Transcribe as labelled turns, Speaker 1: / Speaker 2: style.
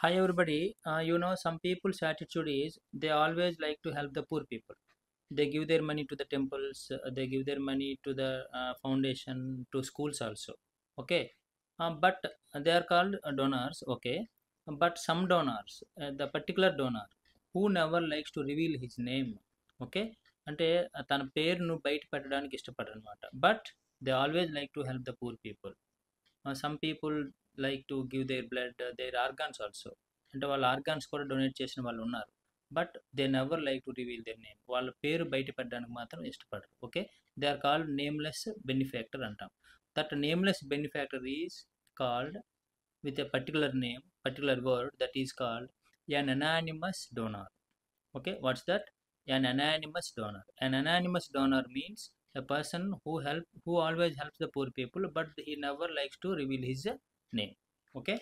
Speaker 1: Hi everybody. Some people's attitude is they always like to help the poor people. They give their money to the temples. They give their money to the foundation, to schools also. Okay, but they are called donors. Okay, but some donors, the particular donor who never likes to reveal his name. Okay, అంటే తన పేరును బయట పెట్టడానికి ఇష్టపడరు అనమాట. But they always like to help the poor people. Some people like to give their blood, their organs also. అంటే వాళ్ళ organs కూడా డొనేట్ చేసిన వాళ్ళు ఉన్నారు. But they never like to reveal their name. వాళ్ళ పేరు బయట పెట్టడానికి మాత్రం ఇష్టపడరు. Okay, they are called nameless benefactor అంటాం. That nameless benefactor is called with a particular name, particular word, that is called an anonymous donor. Okay, what's that? An anonymous donor. An anonymous donor means a person who always helps the poor people, but he never likes to reveal his name. Okay.